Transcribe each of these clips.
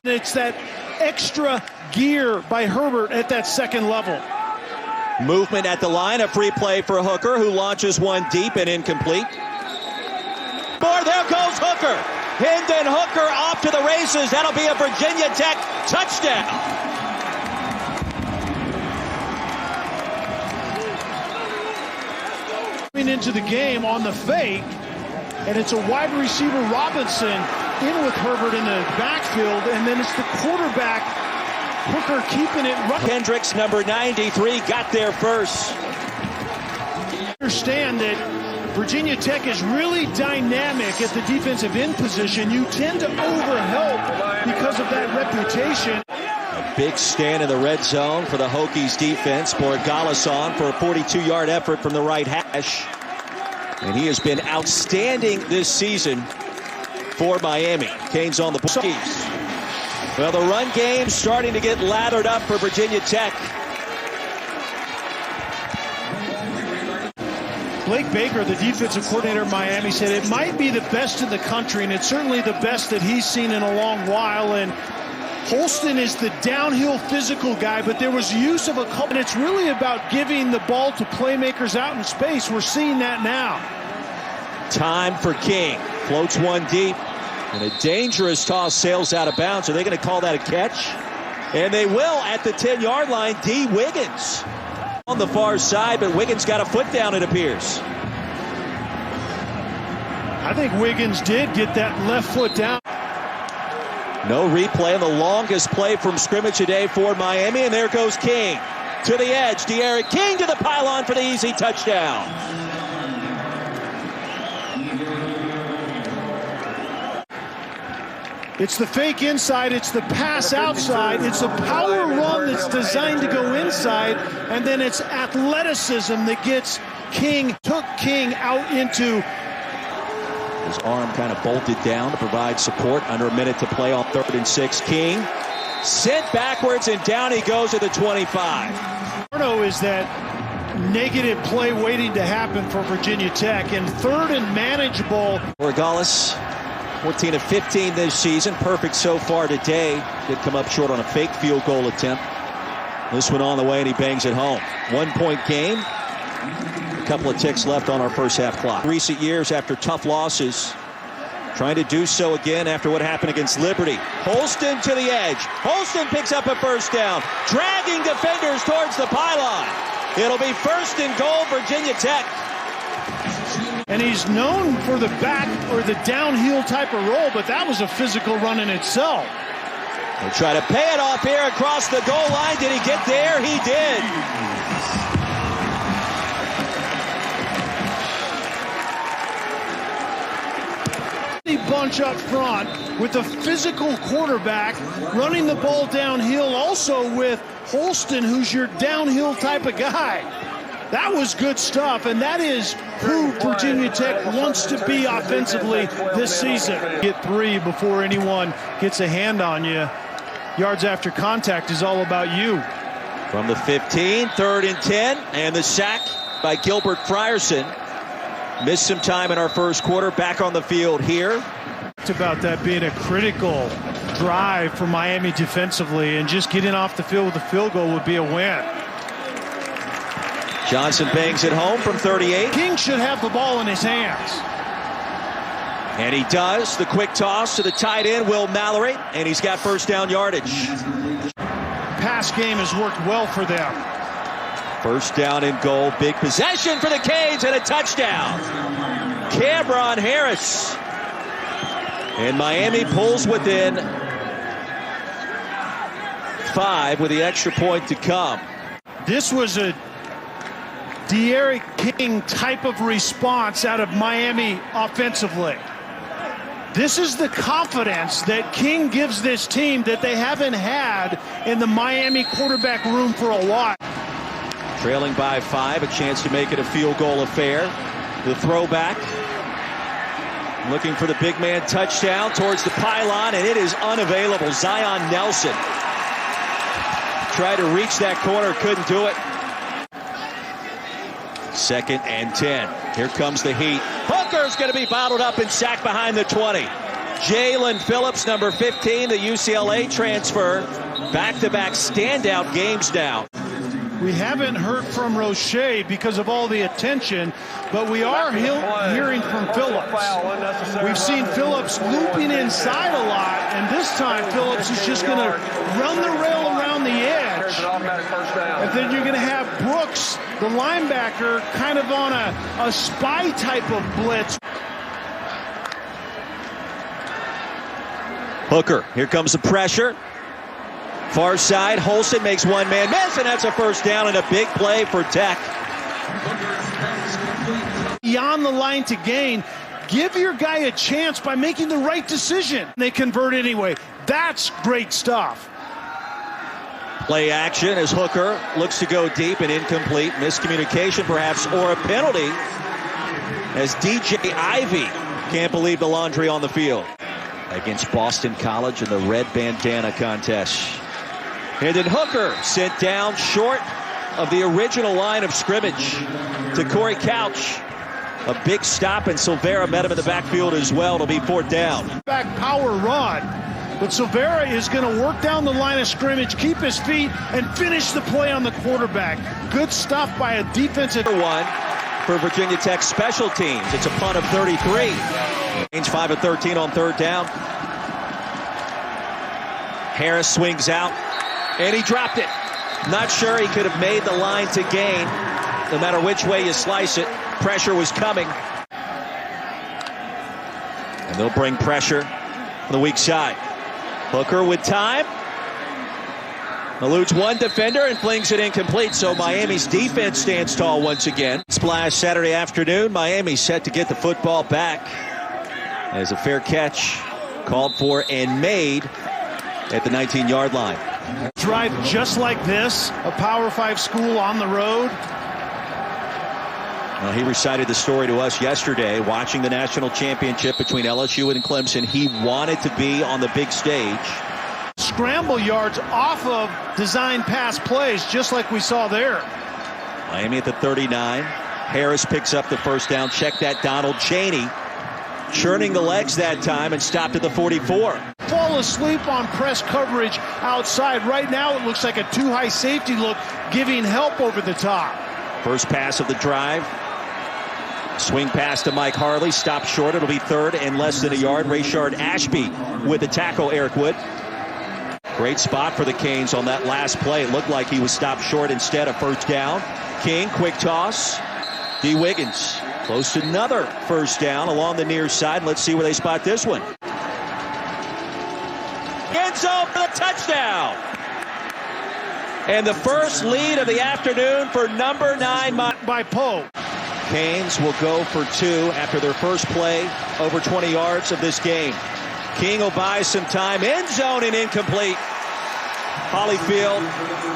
It's that extra gear by Herbert at that second level. Movement at the line, a free play for Hooker, who launches one deep and incomplete. There goes Hooker. Hendon Hooker off to the races. That'll be a Virginia Tech touchdown. Coming into the game on the fake, and it's a wide receiver Robinson in with Herbert in the backfield, and then it's the quarterback Hooker keeping it right. Kendricks, number 93, got there first. Understand that Virginia Tech is really dynamic at the defensive end position. You tend to overhelp because of that reputation. A big stand in the red zone for the Hokies defense. Borregales on for a 42-yard effort from the right hash. And he has been outstanding this season for Miami. Canes on the Hokies. Well, the run game starting to get lathered up for Virginia Tech. Blake Baker, the defensive coordinator of Miami, said it might be the best in the country, and it's certainly the best that he's seen in a long while. And Holston is the downhill physical guy, but there was use of a couple. And it's really about giving the ball to playmakers out in space. We're seeing that now. Time for King. Floats one deep. And a dangerous toss sails out of bounds. Are they going to call that a catch? And they will at the 10-yard line. D. Wiggins on the far side, but Wiggins got a foot down, it appears. I think Wiggins did get that left foot down. No replay on the longest play from scrimmage today for Miami, and there goes King to the edge. D'Eriq King to the pylon for the easy touchdown. It's the fake inside, it's the pass outside, it's a power run that's designed to go inside, and then it's athleticism that gets King, took King out into. His arm kind of bolted down to provide support. Under a minute to play on 3rd and 6. King sent backwards, and down he goes at the 25. Is that negative play waiting to happen for Virginia Tech, and 3rd and manageable. Borregales, 14 of 15 this season. Perfect so far today. Did come up short on a fake field goal attempt. This one on the way, and he bangs it home. 1-point game. A couple of ticks left on our first half clock. Recent years after tough losses. Trying to do so again after what happened against Liberty. Holston to the edge. Holston picks up a first down. Dragging defenders towards the pylon. It'll be 1st and goal, Virginia Tech. And he's known for the back or the downhill type of roll, but that was a physical run in itself. They'll try to pay it off here across the goal line. Did he get there? He did. Bunch up front with a physical quarterback running the ball downhill, also with Holston, who's your downhill type of guy. That was good stuff, and that is who Virginia Tech wants to be offensively this season. Get 3 before anyone gets a hand on you. Yards after contact is all about you. From the 15, 3rd and 10, and the sack by Gilbert Frierson. Missed some time in our first quarter. Back on the field here. It's about that being a critical drive for Miami defensively, and just getting off the field with a field goal would be a win. Johnson bangs it home from 38. King should have the ball in his hands. And he does. The quick toss to the tight end, Will Mallory, and he's got first down yardage. Pass game has worked well for them. 1st down and goal. Big possession for the Canes and a touchdown. Cameron Harris. And Miami pulls within 5 with the extra point to come. This was a D'Eriq King type of response out of Miami offensively. This is the confidence that King gives this team that they haven't had in the Miami quarterback room for a while. Trailing by 5, a chance to make it a field goal affair. The throwback. Looking for the big man touchdown towards the pylon, and it is unavailable. Zion Nelson tried to reach that corner, couldn't do it. 2nd and 10. Here comes the heat. Hooker's going to be bottled up and sacked behind the 20. Jalen Phillips, number 15, the UCLA transfer. Back-to-back standout games now. We haven't heard from Roche because of all the attention, but we are hearing from Phillips. We've seen Phillips looping inside a lot, and this time Phillips is just going to run the rail around the edge. And then you're going to have Brooks, the linebacker, kind of on a spy type of blitz. Hooker, here comes the pressure. Far side, Holston makes one man miss, and that's a first down and a big play for Tech. Beyond the line to gain, give your guy a chance by making the right decision. They convert anyway. That's great stuff. Play action as Hooker looks to go deep and incomplete. Miscommunication perhaps, or a penalty as DJ Ivey can't believe the laundry on the field. Against Boston College in the red bandana contest. And then Hooker sent down short of the original line of scrimmage to Corey Couch. A big stop, and Silvera met him in the backfield as well. It'll be fourth down. Back power run, but Silvera is going to work down the line of scrimmage, keep his feet, and finish the play on the quarterback. Good stuff by a defensive one for Virginia Tech special teams. It's a punt of 33. Range 5 of 13 on third down. Harris swings out, and he dropped it. Not sure he could have made the line to gain. No matter which way you slice it, pressure was coming. And they'll bring pressure on the weak side. Hooker with time. Eludes one defender and flings it incomplete, so Miami's defense stands tall once again. Splash Saturday afternoon. Miami set to get the football back as a fair catch called for and made at the 19-yard line. Drive just like this, a Power 5 school on the road. Well, he recited the story to us yesterday, watching the national championship between LSU and Clemson. He wanted to be on the big stage. Scramble yards off of design pass plays, just like we saw there. Miami at the 39. Harris picks up the first down. Check that, Donald Chaney. Churning the legs that time and stopped at the 44. Fall asleep on press coverage outside. Right now it looks like a too-high safety look, giving help over the top. First pass of the drive. Swing pass to Mike Harley. Stopped short. It'll be third and less than a yard. Rayshard Ashby with the tackle, Eric Wood. Great spot for the Canes on that last play. It looked like he was stopped short instead of first down. King, quick toss. D. Wiggins. Close to another first down along the near side. Let's see where they spot this one. End zone for the touchdown. And the first lead of the afternoon for number 9 by Poe. Canes will go for 2 after their first play over 20 yards of this game. King will buy some time. End zone and incomplete. Holyfield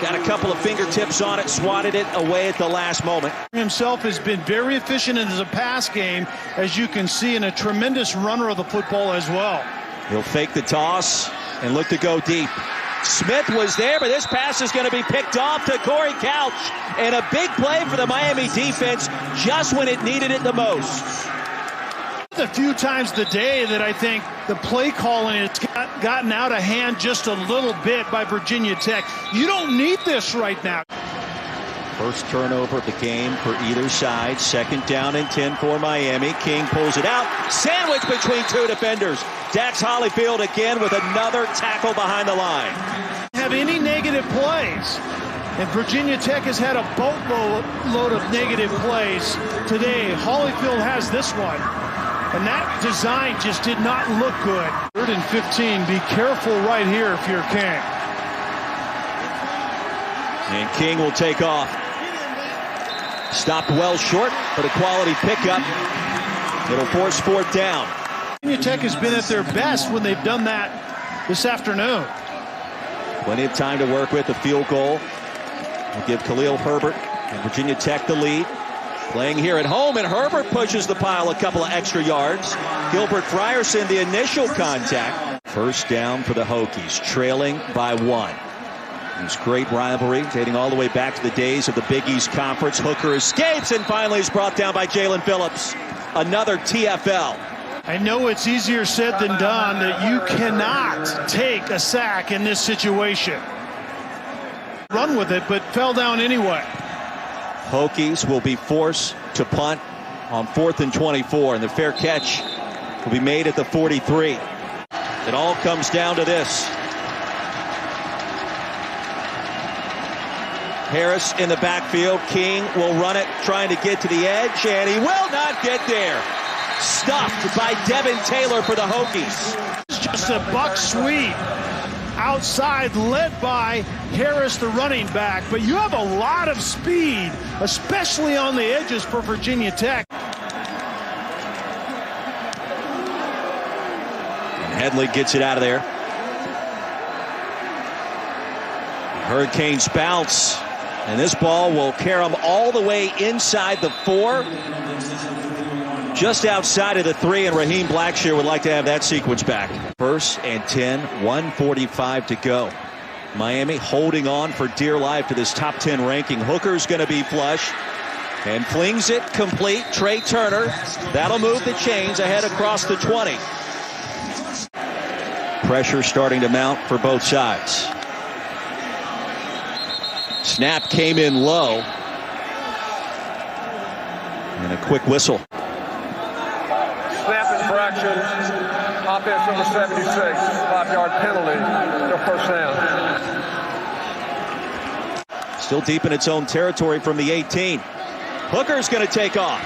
got a couple of fingertips on it, swatted it away at the last moment. Himself has been very efficient in the pass game, as you can see, and a tremendous runner of the football as well. He'll fake the toss and look to go deep. Smith was there, but this pass is going to be picked off to Corey Couch. And a big play for the Miami defense just when it needed it the most. A few times today that I think the play calling has gotten out of hand just a little bit by Virginia Tech. You don't need this right now. First turnover of the game for either side. Second down and 10 for Miami. King pulls it out. Sandwich between two defenders. Dax Holyfield again with another tackle behind the line. Have any negative plays. And Virginia Tech has had a boatload of negative plays today. Holyfield has this one. And that design just did not look good. 3rd and 15. Be careful right here if you're King. And King will take off. Stopped well short, but a quality pickup. It'll force fourth down. Virginia Tech has been at their best when they've done that this afternoon. Plenty of time to work with. A field goal will give Khalil Herbert and Virginia Tech the lead. Playing here at home, and Herbert pushes the pile a couple of extra yards. Gilbert Frierson, the initial contact. First down for the Hokies, trailing by 1. This great rivalry dating all the way back to the days of the Big East Conference. Hooker escapes and finally is brought down by Jalen Phillips. Another TFL. I know it's easier said than done that you cannot take a sack in this situation. Run with it, but fell down anyway. Hokies will be forced to punt on 4th and 24, and the fair catch will be made at the 43. It all comes down to this. Harris in the backfield. King will run it, trying to get to the edge, and he will not get there. Stuffed by Devin Taylor for the Hokies. It's just a buck sweep outside, led by Harris, the running back. But you have a lot of speed, especially on the edges for Virginia Tech. Headley gets it out of there. Hurricanes bounce, and this ball will carry them all the way inside the 4, just outside of the 3, and Raheem Blackshear would like to have that sequence back. 1st and 10, 1:45 to go. Miami holding on for dear life to this top 10 ranking. Hooker's going to be flush and flings it complete. Trey Turner, that'll move the chains ahead across the 20. Pressure starting to mount for both sides. Snap came in low. And a quick whistle. Snap infraction. Offense number 76. 5-yard penalty. No first down. Still deep in its own territory from the 18. Hooker's going to take off.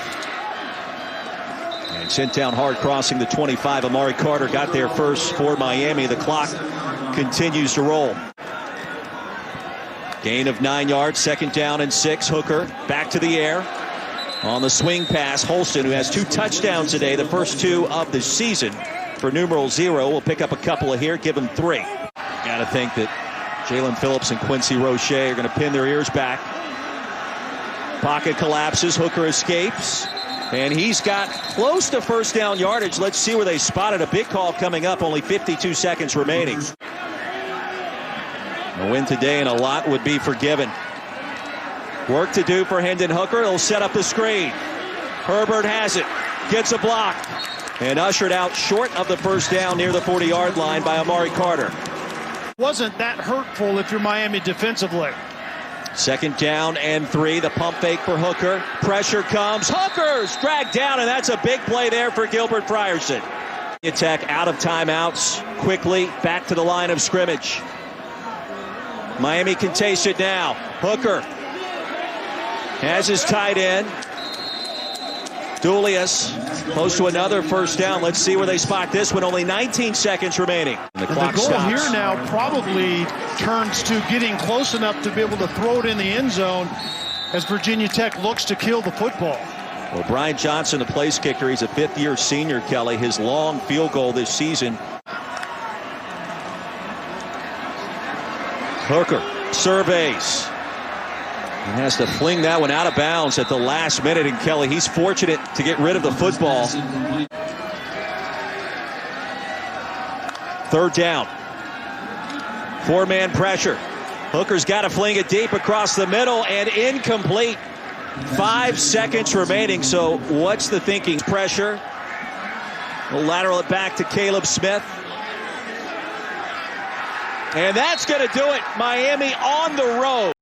And sent down hard crossing the 25. Amari Carter got there first for Miami. The clock continues to roll. Gain of 9 yards, 2nd down and 6. Hooker back to the air. On the swing pass, Holston, who has 2 touchdowns today, the first 2 of the season for numeral 0. Will pick up a couple of here, give him 3. Got to think that Jalen Phillips and Quincy Roche are going to pin their ears back. Pocket collapses, Hooker escapes. And he's got close to first down yardage. Let's see where they spotted a big call coming up. Only 52 seconds remaining. A win today and a lot would be forgiven. Work to do for Hendon Hooker. He'll set up the screen. Herbert has it. Gets a block. And ushered out short of the first down near the 40-yard line by Amari Carter. Wasn't that hurtful if you're Miami defensively. 2nd down and 3. The pump fake for Hooker. Pressure comes. Hooker's dragged down, and that's a big play there for Gilbert Frierson. Attack out of timeouts. Quickly back to the line of scrimmage. Miami can taste it now. Hooker has his tight end. Julius close to another first down. Let's see where they spot this one. Only 19 seconds remaining. And the clock goal stops. Here now probably turns to getting close enough to be able to throw it in the end zone as Virginia Tech looks to kill the football. Well, Brian Johnson, the place kicker, he's a 5th-year senior, Kelly. His long field goal this season. Hooker surveys. He has to fling that one out of bounds at the last minute. And Kelly, he's fortunate to get rid of the football. 3rd down. 4-man pressure. Hooker's got to fling it deep across the middle and incomplete. 5 seconds remaining. So what's the thinking? Pressure. We'll lateral it back to Caleb Smith. And that's going to do it. Miami on the road.